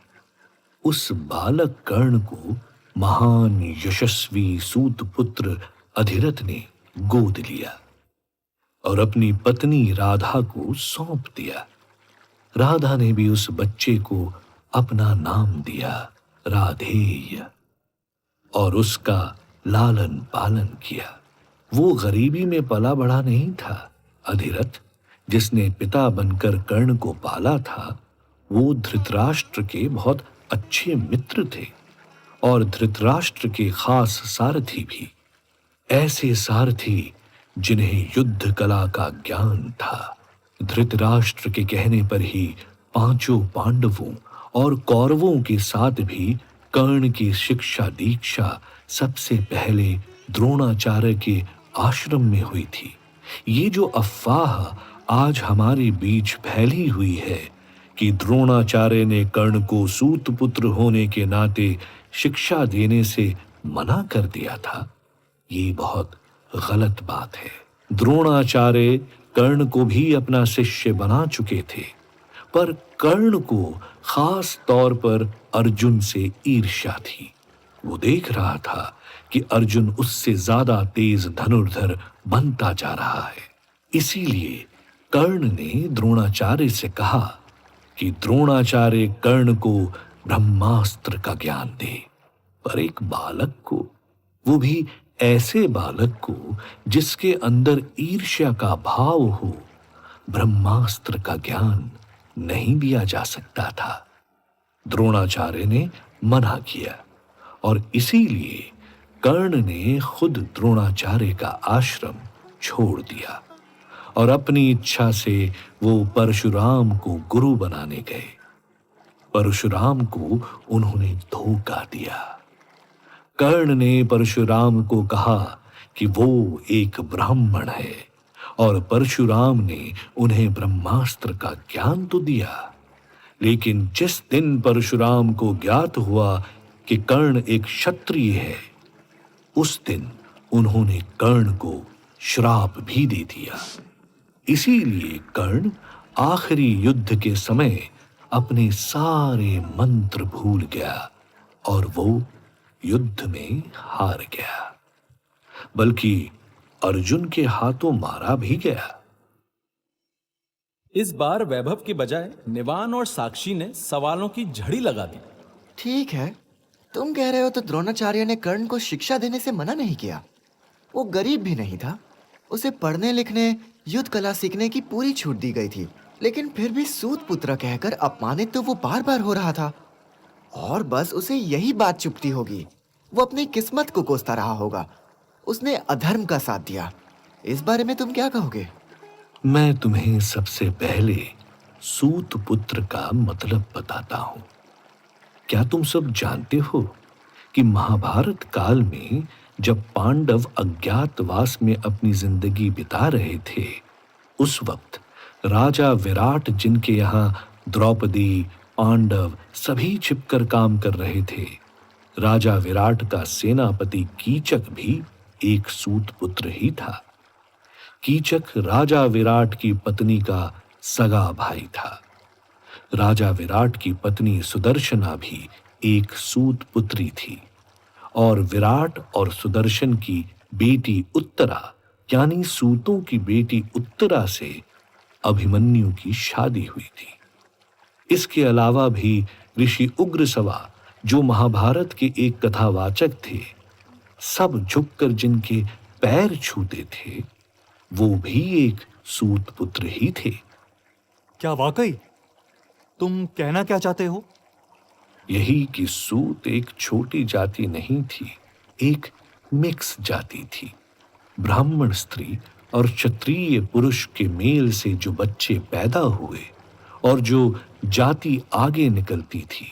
उस बालक कर्ण को महान यशस्वी सूत पुत्र अधिरथ ने गोद लिया और अपनी पत्नी राधा को सौंप दिया। राधा ने भी उस बच्चे को अपना नाम दिया राधेय और उसका लालन पालन किया। वो गरीबी में पला बढ़ा नहीं था। अधिरथ, जिसने पिता बनकर कर्ण को पाला था, वो धृतराष्ट्र के बहुत अच्छे मित्र थे और धृतराष्ट्र के खास सारथी भी। ऐसे सारथी जिन्हें युद्ध कला का ज्ञान था। धृतराष्ट्र के कहने पर ही पांचों पांडवों और कौरवों के साथ भी कर्ण की शिक्षा दीक्षा सबसे पहले द्रोणाचार्य के आश्रम में हुई थी। ये जो अफवाह आज हमारे बीच फैली हुई है कि द्रोणाचार्य ने कर्ण को सूत पुत्र होने के नाते शिक्षा देने से मना कर दिया था, ये बहुत गलत बात है। द्रोणाचार्य कर्ण को भी अपना शिष्य बना चुके थे, पर कर्ण को खास तौर पर अर्जुन से ईर्ष्या थी। वो देख रहा था कि अर्जुन उससे ज्यादा तेज धनुर्धर बनता जा रहा है। इसीलिए कर्ण ने द्रोणाचार्य से कहा कि द्रोणाचार्य कर्ण को ब्रह्मास्त्र का ज्ञान दे। पर एक बालक को, वो भी ऐसे बालक को जिसके अंदर ईर्ष्या का भाव हो, ब्रह्मास्त्र का ज्ञान नहीं दिया जा सकता था। द्रोणाचार्य ने मना किया और इसीलिए कर्ण ने खुद द्रोणाचार्य का आश्रम छोड़ दिया और अपनी इच्छा से वो परशुराम को गुरु बनाने गए। परशुराम को उन्होंने धोखा दिया। कर्ण ने परशुराम को कहा कि वो एक ब्राह्मण है और परशुराम ने उन्हें ब्रह्मास्त्र का ज्ञान तो दिया, लेकिन जिस दिन परशुराम को ज्ञात हुआ कि कर्ण एक क्षत्रिय है, उस दिन उन्होंने कर्ण को श्राप भी दे दिया। इसीलिए कर्ण आखिरी युद्ध के समय अपने सारे मंत्र भूल गया और वो युद्ध में हार गया, बल्कि अर्जुन के हाथों मारा भी गया। इस बार वैभव के बजाय निवान और साक्षी ने सवालों की झड़ी लगा दी। ठीक है, तुम कह रहे हो तो द्रोणाचार्य ने कर्ण को शिक्षा देने से मना नहीं किया। वो गरीब भी नहीं था, उसे पढ़ने लिखने, युद्ध कला सीखने की पूरी छूट दी गई थी, लेकिन फिर भी सूत पुत्र कहकर अपमानित तो वो बार बार हो रहा था। और बस उसे यही बात चुभती होगी। वो अपनी किस्मत को कोसता रहा होगा। उसने अधर्म का साथ दिया। इस बारे में तुम क्या कहोगे? मैं तुम्हें सबसे पहले सूत पुत्र का मतलब बताता हूं। क्या तुम सब जानते हो कि महाभारत काल में जब पांडव अज्ञातवास में अपनी जिंदगी बिता रहे थे, उस वक्त राजा विराट, जिनके यहाँ द्रौपदी, पांडव सभी छिपकर काम कर रहे थे, राजा विराट का सेनापति कीचक भी एक सूत पुत्र ही था। कीचक राजा विराट की पत्नी का सगा भाई था। राजा विराट की पत्नी सुदर्शना भी एक सूत पुत्री थी और विराट और सुदर्शन की बेटी उत्तरा, यानी सूतों की बेटी उत्तरा से अभिमन्यु की शादी हुई थी। इसके अलावा भी ऋषि उग्रसवा, जो महाभारत के एक कथावाचक थे, सब झुककर जिनके पैर छूते थे, वो भी एक सूत पुत्र ही थे। क्या वाकई? तुम कहना क्या चाहते हो? यही कि सूत एक छोटी जाति नहीं थी, एक मिक्स जाति थी। ब्राह्मण स्त्री और क्षत्रिय पुरुष के मेल से जो बच्चे पैदा हुए और जो जाति आगे निकलती थी,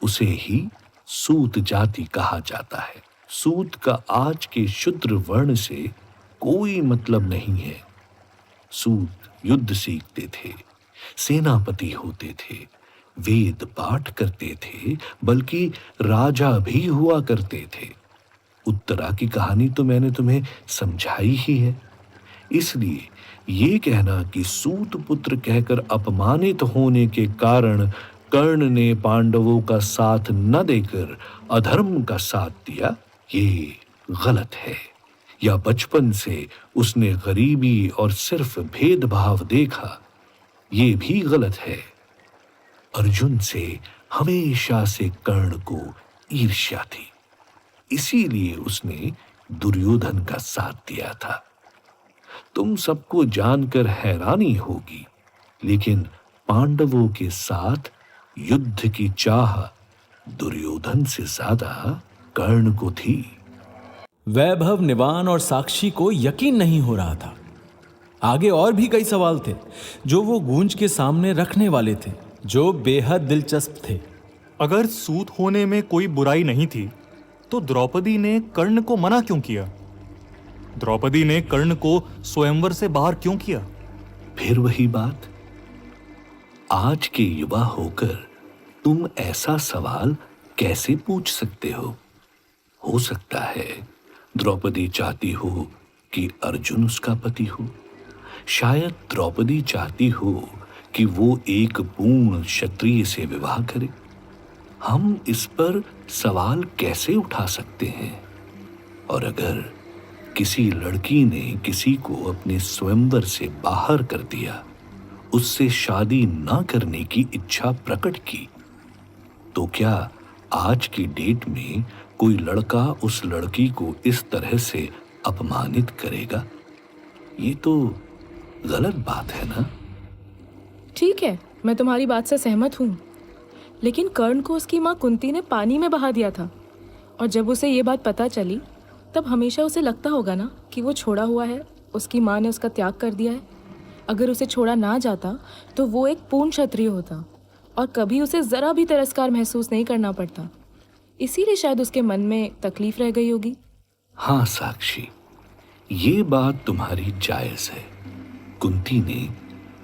उसे ही सूत जाति कहा जाता है। सूत का आज के शूद्र वर्ण से कोई मतलब नहीं है। सूत युद्ध सीखते थे, सेनापति होते थे, वेद पाठ करते थे, बल्कि राजा भी हुआ करते थे। उत्तरा की कहानी तो मैंने तुम्हें समझाई ही है। इसलिए ये कहना कि सूत पुत्र कहकर अपमानित होने के कारण कर्ण ने पांडवों का साथ न देकर अधर्म का साथ दिया, ये गलत है। या बचपन से उसने गरीबी और सिर्फ भेदभाव देखा, ये भी गलत है। अर्जुन से हमेशा से कर्ण को ईर्ष्या थी, इसीलिए उसने दुर्योधन का साथ दिया था। तुम सबको जानकर हैरानी होगी, लेकिन पांडवों के साथ युद्ध की चाह दुर्योधन से ज्यादा कर्ण को थी। वैभव, निवान और साक्षी को यकीन नहीं हो रहा था। आगे और भी कई सवाल थे जो वो गूंज के सामने रखने वाले थे, जो बेहद दिलचस्प थे। अगर सूत होने में कोई बुराई नहीं थी, तो द्रौपदी ने कर्ण को मना क्यों किया? द्रौपदी ने कर्ण को स्वयंवर से बाहर क्यों किया? फिर वही बात, आज के युवा होकर तुम ऐसा सवाल कैसे पूछ सकते हो? हो सकता है द्रौपदी चाहती हो कि अर्जुन उसका पति हो। शायद द्रौपदी चाहती हो कि वो एक पूर्ण क्षत्रिय से विवाह करे? हम इस पर सवाल कैसे उठा सकते हैं? और अगर किसी लड़की ने किसी को अपने स्वयंवर से बाहर कर दिया, उससे शादी न करने की इच्छा प्रकट की, तो क्या आज की डेट में कोई लड़का उस लड़की को इस तरह से अपमानित करेगा? ये तो गलत बात है ना? ठीक है, मैं तुम्हारी बात से सहमत हूँ, लेकिन कर्ण को उसकी माँ कुंती ने पानी में बहा दिया था, और जब उसे ये बात पता चली तब हमेशा उसे लगता होगा ना कि वो छोड़ा हुआ है, उसकी माँ ने उसका त्याग कर दिया है। अगर उसे छोड़ा ना जाता तो वो एक पूर्ण क्षत्रिय होता और कभी उसे ज़रा भी तिरस्कार महसूस नहीं करना पड़ता। इसीलिए शायद उसके मन में तकलीफ रह गई होगी। हाँ साक्षी, ये बात तुम्हारी जायज है। कुंती ने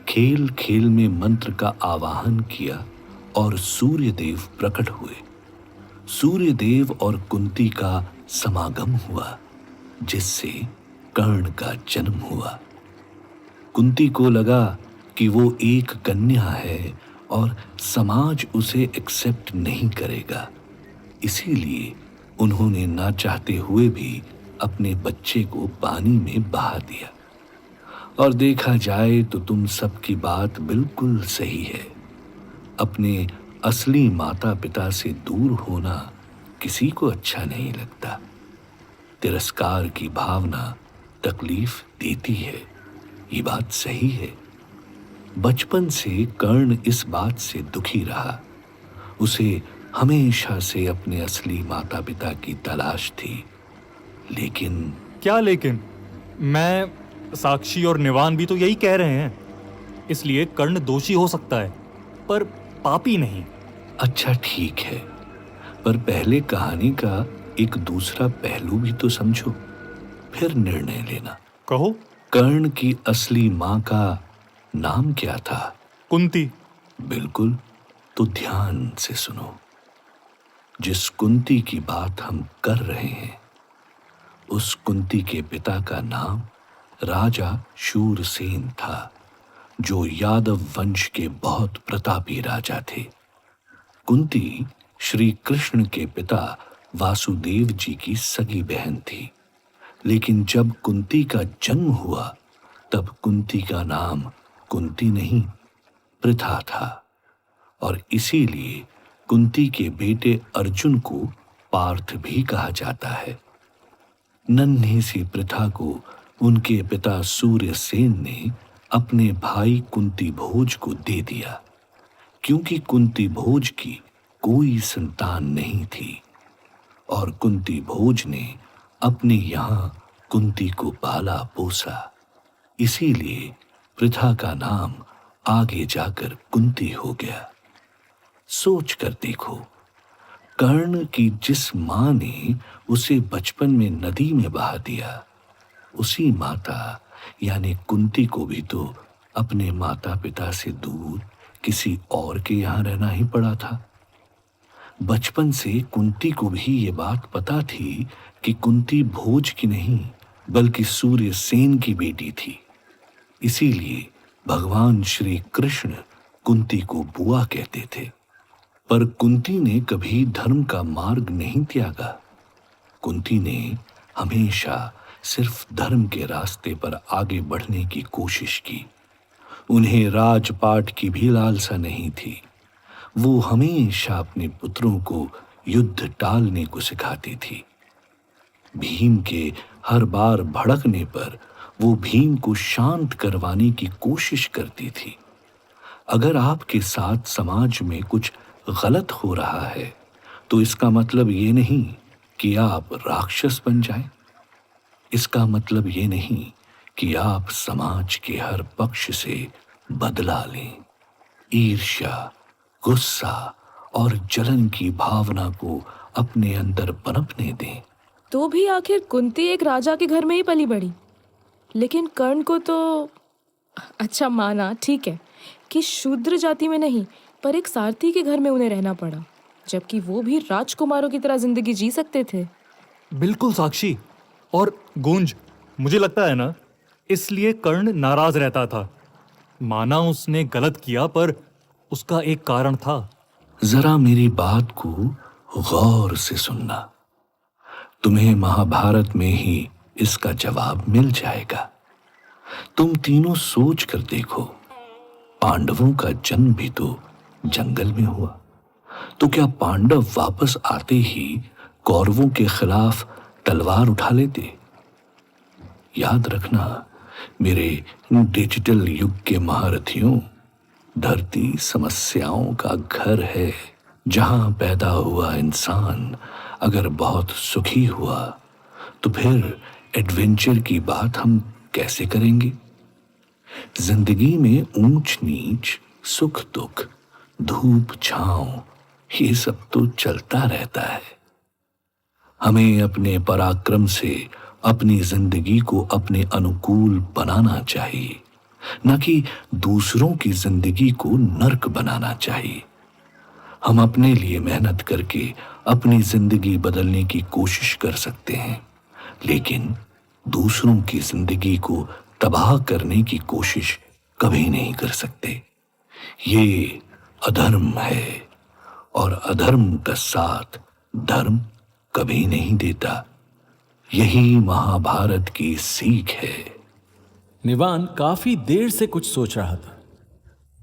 खेल खेल में मंत्र का आवाहन किया और सूर्यदेव प्रकट हुए। सूर्यदेव और कुंती का समागम हुआ, जिससे कर्ण का जन्म हुआ। कुंती को लगा कि वो एक कन्या है और समाज उसे एक्सेप्ट नहीं करेगा, इसीलिए उन्होंने ना चाहते हुए भी अपने बच्चे को पानी में बहा दिया। और देखा जाए तो तुम सबकी बात बिल्कुल सही है। अपने असली माता पिता से दूर होना किसी को अच्छा नहीं लगता। तिरस्कार की भावना तकलीफ देती है, ये बात सही है। बचपन से कर्ण इस बात से दुखी रहा। उसे हमेशा से अपने असली माता पिता की तलाश थी, लेकिन क्या लेकिन? मैं, साक्षी और निवान भी तो यही कह रहे हैं। इसलिए कर्ण दोषी हो सकता है, पर पापी नहीं। अच्छा ठीक है, पर पहले कहानी का एक दूसरा पहलू भी तो समझो, फिर निर्णय लेना। कहो। कर्ण की असली मां का नाम क्या था? कुंती। बिल्कुल, तो ध्यान से सुनो। जिस कुंती की बात हम कर रहे हैं, उस कुंती के पिता का नाम राजा शूरसेन था, जो यादव वंश के बहुत प्रतापी राजा थे। कुंती श्री कृष्ण के पिता वासुदेव जी की सगी बहन थी, लेकिन जब कुंती का जन्म हुआ तब कुंती का नाम कुंती नहीं, पृथा था, और इसीलिए कुंती के बेटे अर्जुन को पार्थ भी कहा जाता है। नन्ही सी पृथा को उनके पिता सूर्यसेन ने अपने भाई कुंती भोज को दे दिया, क्योंकि कुंती भोज की कोई संतान नहीं थी, और कुंती भोज ने अपने यहाँ कुंती को पाला पोसा। इसीलिए पृथा का नाम आगे जाकर कुंती हो गया। सोच कर देखो, कर्ण की जिस मां ने उसे बचपन में नदी में बहा दिया, उसी माता यानी कुंती को भी तो अपने माता पिता से दूर किसी और के यहाँ रहना ही पड़ा था। बचपन से कुंती को भी ये बात पता थी कि कुंती भोज की नहीं बल्कि सूर्यसेन की बेटी थी। इसीलिए भगवान श्री कृष्ण कुंती को बुआ कहते थे। पर कुंती ने कभी धर्म का मार्ग नहीं त्यागा। कुंती ने हमेशा सिर्फ धर्म के रास्ते पर आगे बढ़ने की कोशिश की। उन्हें राजपाट की भी लालसा नहीं थी। वो हमेशा अपने पुत्रों को युद्ध टालने को सिखाती थी। भीम के हर बार भड़कने पर वो भीम को शांत करवाने की कोशिश करती थी। अगर आपके साथ समाज में कुछ गलत हो रहा है तो इसका मतलब ये नहीं कि आप राक्षस बन जाएं। इसका मतलब ये नहीं कि आप समाज के हर पक्ष से बदला लें। ईर्ष्या, गुस्सा और जलन की भावना को अपने अंदर पनपने दें। तो भी आखिर कुंती एक राजा के घर में ही पली बड़ी, लेकिन कर्ण को तो अच्छा माना, ठीक है, कि शूद्र जाति में नहीं पर एक सारथी के घर में उन्हें रहना पड़ा, जबकि वो भी राजकुमारों की तरह जिंदगी जी सकते थे। बिल्कुल साक्षी। और गूंज, मुझे लगता है ना, इसलिए कर्ण नाराज रहता था। माना उसने गलत किया, पर उसका एक कारण था। जरा मेरी बात को गौर से सुनना। तुम्हें महाभारत में ही इसका जवाब मिल जाएगा। तुम तीनों सोच कर देखो, पांडवों का जन्म भी तो जंगल में हुआ, तो क्या पांडव वापस आते ही कौरवों के खिलाफ तलवार उठा लेते? याद रखना मेरे डिजिटल युग के महारथियों, धरती समस्याओं का घर है। जहां पैदा हुआ इंसान अगर बहुत सुखी हुआ तो फिर एडवेंचर की बात हम कैसे करेंगे? जिंदगी में ऊंच नीच, सुख दुख, धूप छांव, ये सब तो चलता रहता है। हमें अपने पराक्रम से अपनी जिंदगी को अपने अनुकूल बनाना चाहिए, न कि दूसरों की जिंदगी को नर्क बनाना चाहिए। हम अपने लिए मेहनत करके अपनी जिंदगी बदलने की कोशिश कर सकते हैं, लेकिन दूसरों की जिंदगी को तबाह करने की कोशिश कभी नहीं कर सकते। ये अधर्म है, और अधर्म का साथ धर्म कभी नहीं देता। यही महाभारत की सीख है। निवान काफी देर से कुछ सोच रहा था।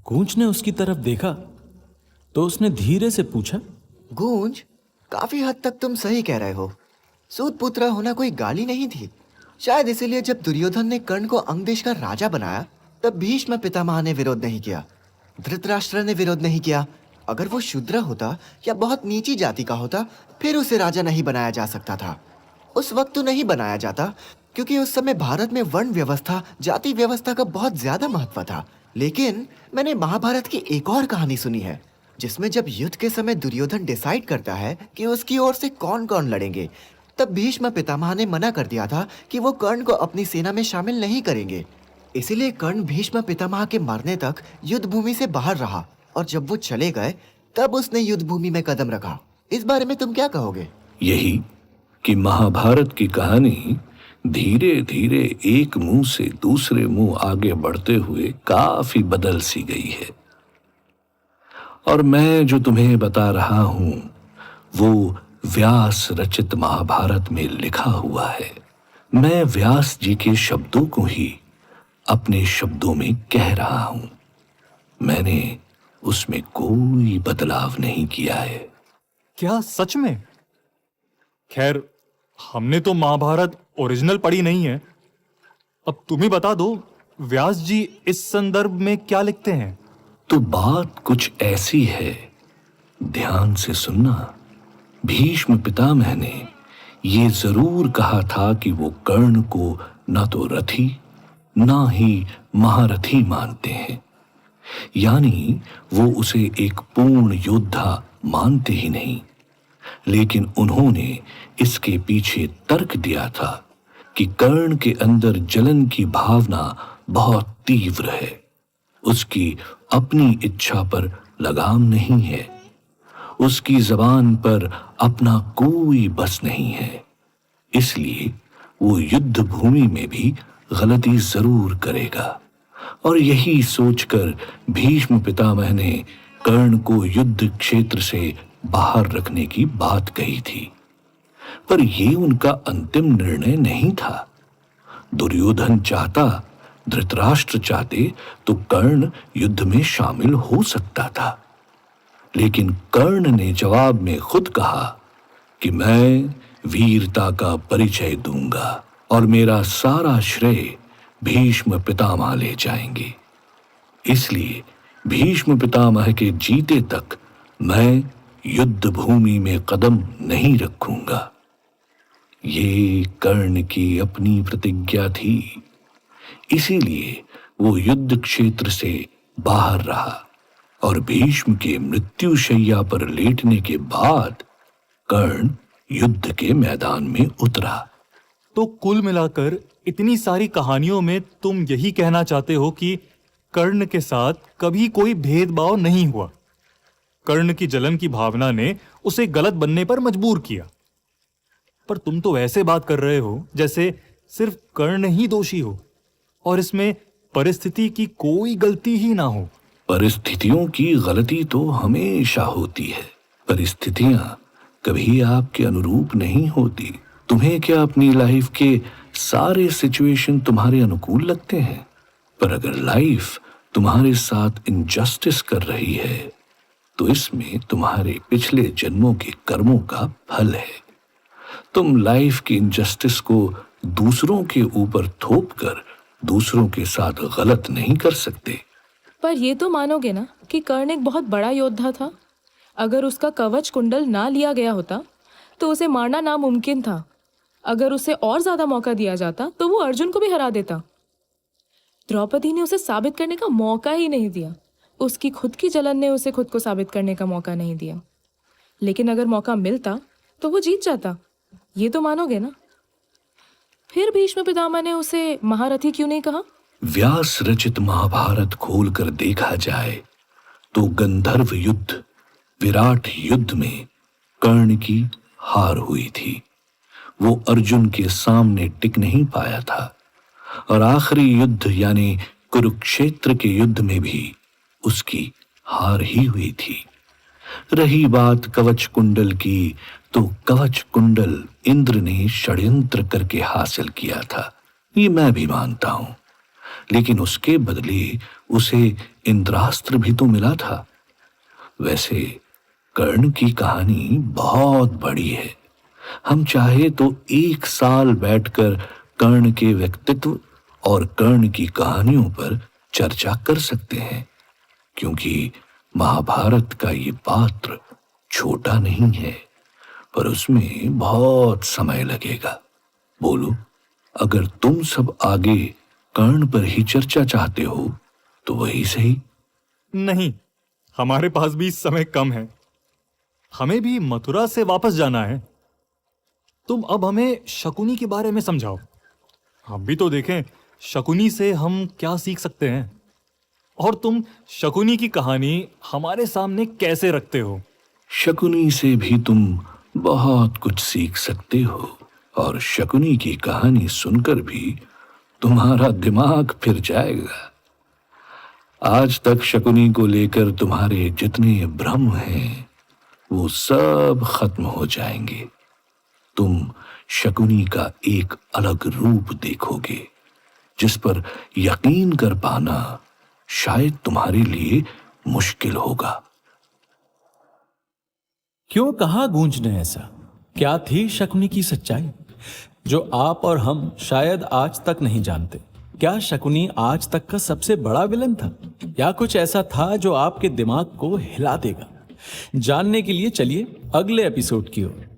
गूंज ने उसकी तरफ देखा तो उसने धीरे से पूछा, गूंज, काफी हद तक तुम सही कह रहे हो। सूतपुत्र होना कोई गाली नहीं थी। शायद इसीलिए जब दुर्योधन ने कर्ण को अंग देश का राजा बनाया, तब भीष्म पितामह ने विरोध नहीं किया, धृतराष्ट्र ने विरोध नहीं किया। अगर वो शूद्र होता या बहुत नीची जाति का होता, फिर उसे राजा नहीं बनाया जा सकता था। उस वक्त तो नहीं बनाया जाता, क्योंकि उस समय भारत में वर्ण व्यवस्था, जाति व्यवस्था का बहुत ज्यादा महत्व था। लेकिन मैंने महाभारत की एक और कहानी सुनी है, जिसमें जब युद्ध के समय दुर्योधन डिसाइड करता है कि उसकी ओर से कौन कौन लड़ेंगे, तब भीष्म पितामह ने मना कर दिया था कि वो कर्ण को अपनी सेना में शामिल नहीं करेंगे। इसीलिए कर्ण भीष्म पितामह के मरने तक युद्ध भूमि से बाहर रहा, और जब वो चले गए तब उसने युद्ध भूमि में कदम रखा। इस बारे में तुम क्या कहोगे? यही कि महाभारत की कहानी धीरे धीरे एक मुंह से दूसरे मुंह आगे बढ़ते हुए काफी बदल सी गई है। और मैं जो तुम्हें बता रहा हूं वो व्यास रचित महाभारत में लिखा हुआ है। मैं व्यास जी के शब्दों को ही अपने शब्दों में कह रहा हूं। मैंने उसमें कोई बदलाव नहीं किया है। क्या सच में? खैर, हमने तो महाभारत ओरिजिनल पढ़ी नहीं है। अब तुम ही बता दो, व्यास जी इस संदर्भ में क्या लिखते हैं? तो बात कुछ ऐसी है, ध्यान से सुनना। भीष्म पितामह ने ये जरूर कहा था कि वो कर्ण को ना तो रथी ना ही महारथी मानते हैं, यानी वो उसे एक पूर्ण योद्धा मानते ही नहीं। लेकिन उन्होंने इसके पीछे तर्क दिया था कि कर्ण के अंदर जलन की भावना बहुत तीव्र है, उसकी अपनी इच्छा पर लगाम नहीं है, उसकी जबान पर अपना कोई बस नहीं है। इसलिए वो युद्ध भूमि में भी गलती जरूर करेगा। और यही सोचकर भीष्म पितामह ने कर्ण को युद्ध क्षेत्र से बाहर रखने की बात कही थी। पर यह उनका अंतिम निर्णय नहीं था। दुर्योधन चाहता, धृतराष्ट्र चाहते तो कर्ण युद्ध में शामिल हो सकता था, लेकिन कर्ण ने जवाब में खुद कहा कि मैं वीरता का परिचय दूंगा और मेरा सारा श्रेय भीष्म पितामह ले जाएंगे। इसलिए भीष्म पितामह के जीते तक मैं युद्ध भूमि में कदम नहीं रखूंगा। ये कर्ण की अपनी प्रतिज्ञा थी। इसीलिए वो युद्ध क्षेत्र से बाहर रहा और भीष्म के मृत्युशैया पर लेटने के बाद कर्ण युद्ध के मैदान में उतरा। तो कुल मिलाकर इतनी सारी कहानियों में तुम यही कहना चाहते हो कि कर्ण के साथ कभी कोई भेदभाव नहीं हुआ। कर्ण की जलन की भावना ने उसे गलत बनने पर मजबूर किया। पर तुम तो ऐसे बात कर रहे हो जैसे सिर्फ कर्ण ही दोषी हो और इसमें परिस्थिति की कोई गलती ही ना हो। परिस्थितियों की गलती तो हमेशा होती है। परिस्थितियां कभी आपके अनुरूप नहीं होती। तुम्हें क्या अपनी लाइफ के सारे सिचुएशन तुम्हारे अनुकूल लगते हैं? पर अगर लाइफ तुम्हारे साथ इनजस्टिस कर रही है तो इसमें तुम्हारे पिछले जन्मों के कर्मों का फल है। तुम लाइफ की इनजस्टिस को दूसरों के ऊपर थोप कर दूसरों के साथ गलत नहीं कर सकते। पर ये तो मानोगे ना कि कर्ण एक बहुत बड़ा योद्धा था। अगर उसका कवच कुंडल ना लिया गया होता तो उसे मारना नामुमकिन था। अगर उसे और ज्यादा मौका दिया जाता तो वो अर्जुन को भी हरा देता। द्रौपदी ने उसे साबित करने का मौका ही नहीं दिया। उसकी खुद की जलन ने उसे खुद को साबित करने का मौका नहीं दिया। लेकिन अगर मौका मिलता तो वो जीत जाता। ये तो मानोगे ना? फिर भीष्म पितामह ने उसे महारथी क्यों नहीं कहा? व्यास रचित महाभारत खोलकर देखा जाए तो गंधर्व युद्ध, विराट युद्ध में कर्ण की हार हुई थी। वो अर्जुन के सामने टिक नहीं पाया था और आखिरी युद्ध यानी कुरुक्षेत्र के युद्ध में भी उसकी हार ही हुई थी। रही बात कवच कुंडल की, तो कवच कुंडल इंद्र ने षड्यंत्र करके हासिल किया था, ये मैं भी मानता हूं। लेकिन उसके बदले उसे इंद्रास्त्र भी तो मिला था। वैसे कर्ण की कहानी बहुत बड़ी है। हम चाहे तो 1 साल बैठकर कर्ण के व्यक्तित्व और कर्ण की कहानियों पर चर्चा कर सकते हैं, क्योंकि महाभारत का ये पात्र छोटा नहीं है, पर उसमें बहुत समय लगेगा। बोलो, अगर तुम सब आगे कर्ण पर ही चर्चा चाहते हो तो वही सही। नहीं, हमारे पास भी समय कम है। हमें भी मथुरा से वापस जाना है। तुम अब हमें शकुनी के बारे में समझाओ। हम भी तो देखें शकुनी से हम क्या सीख सकते हैं, और तुम शकुनी की कहानी हमारे सामने कैसे रखते हो। शकुनी से भी तुम बहुत कुछ सीख सकते हो, और शकुनी की कहानी सुनकर भी तुम्हारा दिमाग फिर जाएगा। आज तक शकुनी को लेकर तुम्हारे जितने भ्रम हैं वो सब खत्म हो जाएंगे। तुम शकुनी का एक अलग रूप देखोगे जिस पर यकीन कर पाना शायद तुम्हारे लिए मुश्किल होगा। क्यों कहा गूंज ने ऐसा? क्या थी शकुनी की सच्चाई जो आप और हम शायद आज तक नहीं जानते? क्या शकुनी आज तक का सबसे बड़ा विलन था, या कुछ ऐसा था जो आपके दिमाग को हिला देगा? जानने के लिए चलिए अगले एपिसोड की ओर।